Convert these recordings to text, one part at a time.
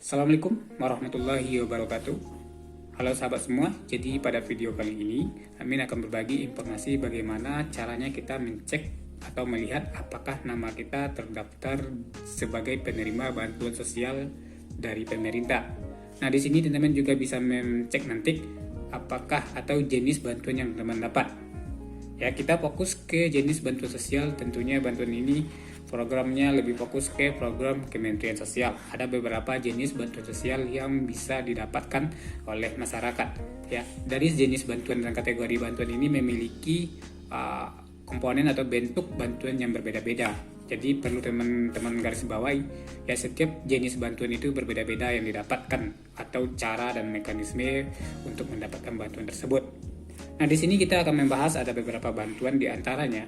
Assalamualaikum warahmatullahi wabarakatuh. Halo sahabat semua, jadi pada video kali ini Amin akan berbagi informasi bagaimana caranya kita mencek atau melihat apakah nama kita terdaftar sebagai penerima bantuan sosial dari pemerintah. Nah, di sini teman-teman juga bisa mencek nanti apakah atau jenis bantuan yang teman dapat. Ya, kita fokus ke jenis bantuan sosial. Tentunya bantuan ini programnya lebih fokus ke program Kementerian Sosial. Ada beberapa jenis bantuan sosial yang bisa didapatkan oleh masyarakat. Ya, dari jenis bantuan dan kategori bantuan ini memiliki komponen atau bentuk bantuan yang berbeda-beda. Jadi perlu teman-teman garis bawahi, ya setiap jenis bantuan itu berbeda-beda yang didapatkan atau cara dan mekanisme untuk mendapatkan bantuan tersebut. Nah, di sini kita akan membahas ada beberapa bantuan di antaranya.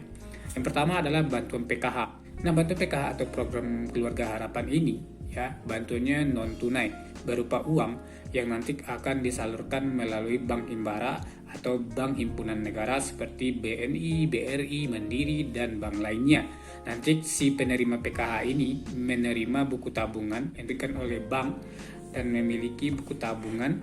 Yang pertama adalah bantuan PKH. Nah, bantuan PKH atau program keluarga harapan ini, ya, bantuannya non tunai berupa uang yang nanti akan disalurkan melalui Bank Himbara atau Bank Himpunan Negara seperti BNI, BRI, Mandiri, dan bank lainnya. Nanti si penerima PKH ini menerima buku tabungan yang diberikan oleh bank dan memiliki buku tabungan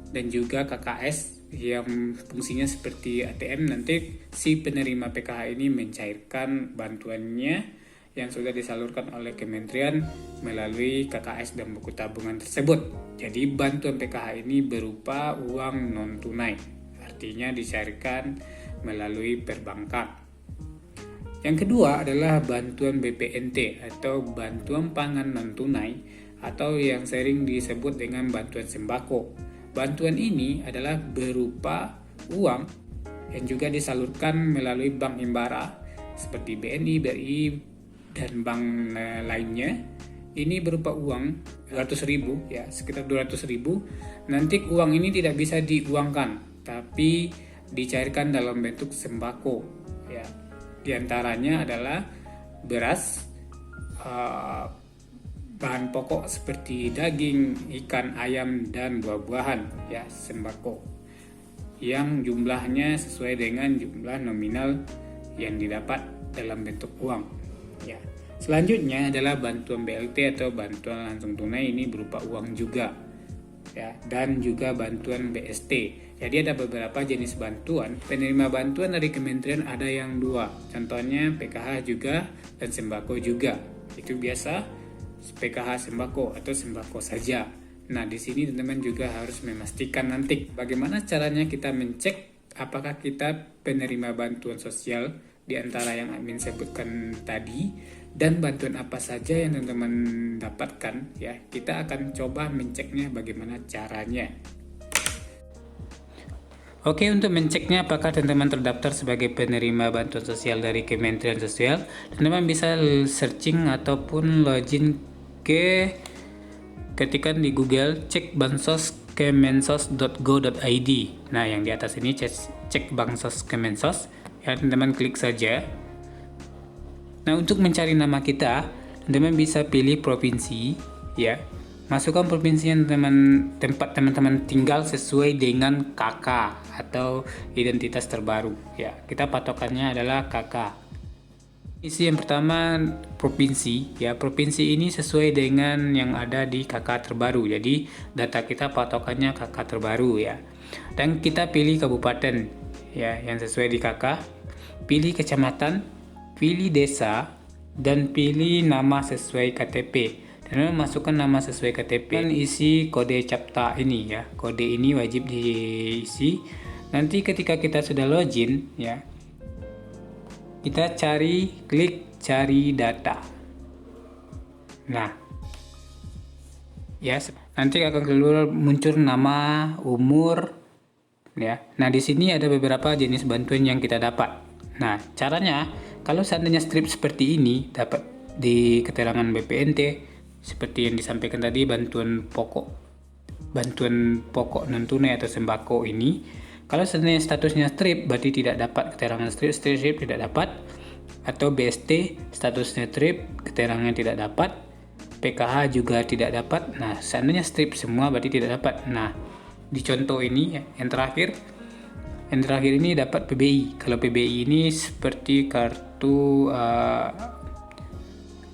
dan juga KKS yang fungsinya seperti ATM. Nanti si penerima PKH ini mencairkan bantuannya yang sudah disalurkan oleh kementerian melalui KKS dan buku tabungan tersebut. Jadi bantuan PKH ini berupa uang non tunai, artinya dicairkan melalui perbankan. Yang kedua adalah bantuan BPNT atau bantuan pangan non tunai atau yang sering disebut dengan bantuan sembako. Bantuan ini adalah berupa uang yang juga disalurkan melalui Bank Himbara seperti BNI, BRI, dan bank lainnya. Ini berupa uang 200.000, ya, sekitar 200.000. Nanti uang ini tidak bisa diuangkan, tapi dicairkan dalam bentuk sembako, ya. Di antaranya adalah beras, bahan pokok seperti daging, ikan, ayam, dan buah-buahan, ya, sembako yang jumlahnya sesuai dengan jumlah nominal yang didapat dalam bentuk uang. Ya. Selanjutnya adalah bantuan BLT atau bantuan langsung tunai, ini berupa uang juga, ya, dan juga bantuan BST. Jadi ada beberapa jenis bantuan. Penerima bantuan dari kementerian ada yang dua, contohnya PKH juga dan sembako juga. Itu biasa PKH sembako atau sembako saja. Nah, di sini teman-teman juga harus memastikan nanti bagaimana caranya kita mencek apakah kita penerima bantuan sosial di antara yang admin sebutkan tadi, dan bantuan apa saja yang teman-teman dapatkan, ya. Kita akan coba menceknya bagaimana caranya. Oke, untuk menceknya apakah teman-teman terdaftar sebagai penerima bantuan sosial dari Kementerian Sosial, teman-teman bisa searching ataupun login ketikan di Google cek bansos kemensos.go.id. Nah, yang di atas ini cek bansos kemensos, ya, teman-teman klik saja. Nah, untuk mencari nama kita, teman-teman bisa pilih provinsi, ya. Masukkan provinsi yang tempat teman-teman tinggal sesuai dengan KK atau identitas terbaru, ya. Kita patokannya adalah KK. Isi yang pertama provinsi, ya. Provinsi ini sesuai dengan yang ada di KK terbaru. Jadi data kita patokannya KK terbaru, ya. Dan kita pilih kabupaten, ya, yang sesuai di KK. Pilih kecamatan, pilih desa, dan pilih nama sesuai KTP. Dan masukkan nama sesuai KTP dan isi kode CAPTCHA ini, ya. Kode ini wajib diisi. Nanti ketika kita sudah login, ya, kita klik cari data. Nah, ya, nanti akan keluar muncul nama, umur, ya. Nah, di sini ada beberapa jenis bantuan yang kita dapat. Nah, caranya kalau seandainya strip seperti ini dapat di keterangan BPNT seperti yang disampaikan tadi, bantuan pokok non tunai atau sembako ini. Kalau seandainya statusnya strip berarti tidak dapat keterangan strip tidak dapat, atau BST statusnya strip keterangannya tidak dapat, PKH juga tidak dapat. Nah, seandainya strip semua berarti tidak dapat. Nah, di contoh ini, ya, yang terakhir ini dapat PBI. Kalau PBI ini seperti kartu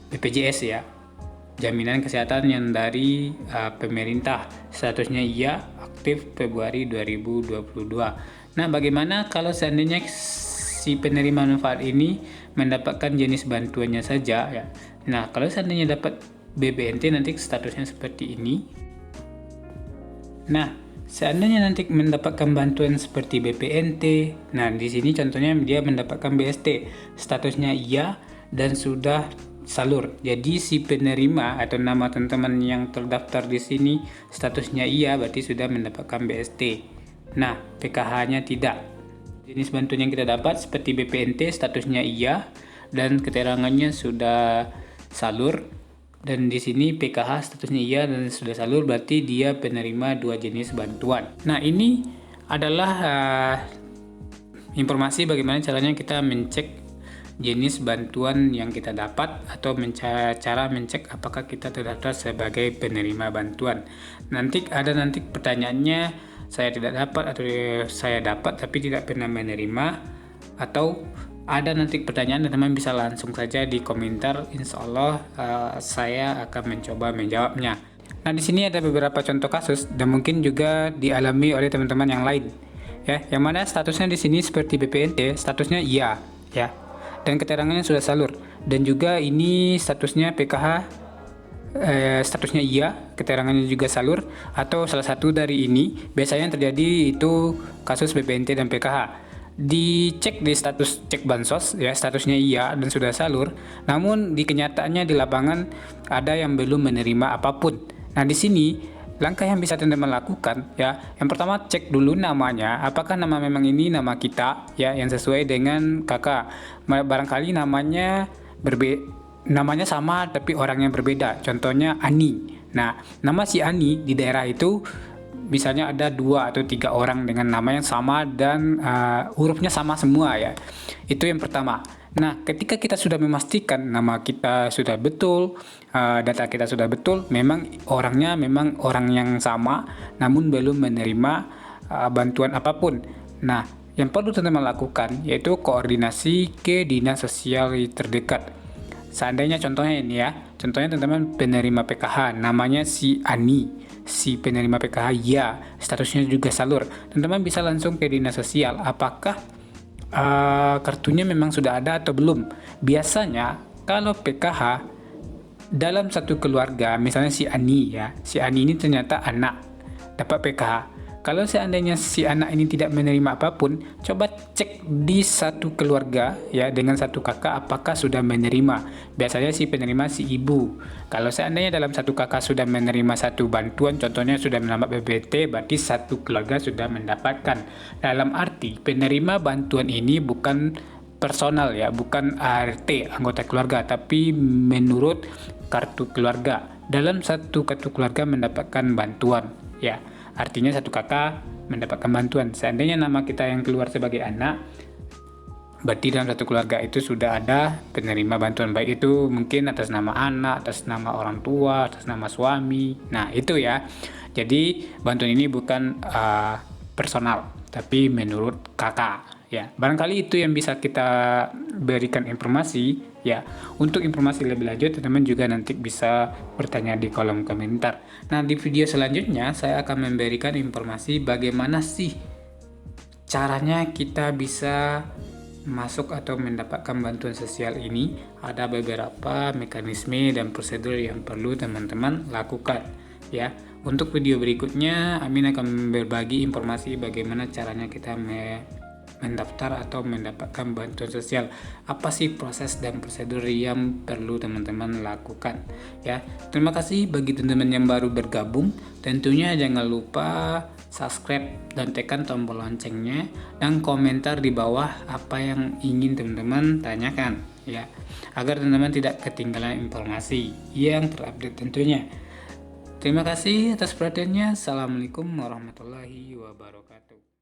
BPJS, ya. jaminan kesehatan yang dari pemerintah. Statusnya iya, aktif Februari 2022. Nah, bagaimana kalau seandainya si penerima manfaat ini mendapatkan jenis bantuannya saja ya. Nah, kalau seandainya dapat BPNT nanti statusnya seperti ini. Nah, seandainya nanti mendapatkan bantuan seperti BPNT, nah di sini contohnya dia mendapatkan BST, statusnya iya dan sudah salur. Jadi si penerima atau nama teman-teman yang terdaftar di sini statusnya iya, berarti sudah mendapatkan BST. Nah, PKH-nya tidak. Jenis bantuan yang kita dapat seperti BPNT statusnya iya dan keterangannya sudah salur. Dan di sini PKH statusnya iya dan sudah salur, berarti dia penerima 2 jenis bantuan. Nah, ini adalah informasi bagaimana caranya kita mencek jenis bantuan yang kita dapat atau cara mencek apakah kita terdaftar sebagai penerima bantuan. Nanti pertanyaannya, saya tidak dapat atau saya dapat tapi tidak pernah menerima, atau ada nanti pertanyaan, teman-teman bisa langsung saja di komentar. Insya Allah saya akan mencoba menjawabnya. Nah, di sini ada beberapa contoh kasus dan mungkin juga dialami oleh teman-teman yang lain. Ya, yang mana statusnya di sini seperti BPNT, statusnya iya, ya, dan keterangannya sudah salur. Dan juga ini statusnya PKH, statusnya iya, keterangannya juga salur, atau salah satu dari ini. Biasanya yang terjadi itu kasus BPNT dan PKH. Dicek di status cek bansos ya, statusnya iya dan sudah salur, namun di kenyataannya di lapangan ada yang belum menerima apapun. Nah, di sini langkah yang bisa teman-teman lakukan ya, yang pertama cek dulu namanya, apakah nama memang ini nama kita ya yang sesuai dengan kakak. Barangkali namanya sama tapi orangnya berbeda, contohnya Ani. Nah, nama si Ani di daerah itu misalnya ada 2 atau 3 orang dengan nama yang sama dan hurufnya sama semua ya. Itu yang pertama. Nah, ketika kita sudah memastikan nama kita sudah betul, data kita sudah betul, memang orangnya memang orang yang sama, namun belum menerima bantuan apapun. Nah, yang perlu teman-teman lakukan yaitu koordinasi ke dinas sosial terdekat. Seandainya contohnya ini ya, contohnya teman-teman penerima PKH, namanya si Ani. Si penerima PKH ya, statusnya juga salur. Teman-teman bisa langsung ke dinas sosial, apakah kartunya memang sudah ada atau belum. Biasanya kalau PKH dalam satu keluarga, misalnya si Ani ya, si Ani ini ternyata anak dapat PKH. Kalau seandainya si anak ini tidak menerima apapun, coba cek di satu keluarga ya dengan satu kakak apakah sudah menerima. Biasanya si penerima si ibu. Kalau seandainya dalam satu kakak sudah menerima satu bantuan, contohnya sudah menambah BPT, berarti satu keluarga sudah mendapatkan. Dalam arti penerima bantuan ini bukan personal ya, bukan ART anggota keluarga, tapi menurut kartu keluarga. Dalam satu kartu keluarga mendapatkan bantuan ya. Artinya satu kakak mendapatkan bantuan. Seandainya nama kita yang keluar sebagai anak, berarti dalam satu keluarga itu sudah ada penerima bantuan, baik itu mungkin atas nama anak, atas nama orang tua, atas nama suami. Nah, itu ya. Jadi bantuan ini bukan personal, tapi menurut kakak. Ya, barangkali itu yang bisa kita berikan informasi ya. Untuk informasi lebih lanjut teman-teman juga nanti bisa bertanya di kolom komentar. Nah, di video selanjutnya saya akan memberikan informasi bagaimana sih caranya kita bisa masuk atau mendapatkan bantuan sosial ini. Ada beberapa mekanisme dan prosedur yang perlu teman-teman lakukan ya. Untuk video berikutnya Amin akan berbagi informasi bagaimana caranya kita mendaftar atau mendapatkan bantuan sosial. Apa sih proses dan prosedur yang perlu teman-teman lakukan ya. Terima kasih bagi teman-teman yang baru bergabung. Tentunya jangan lupa subscribe dan tekan tombol loncengnya dan komentar di bawah apa yang ingin teman-teman tanyakan ya, agar teman-teman tidak ketinggalan informasi yang terupdate tentunya. Terima kasih atas perhatiannya. Assalamualaikum warahmatullahi wabarakatuh.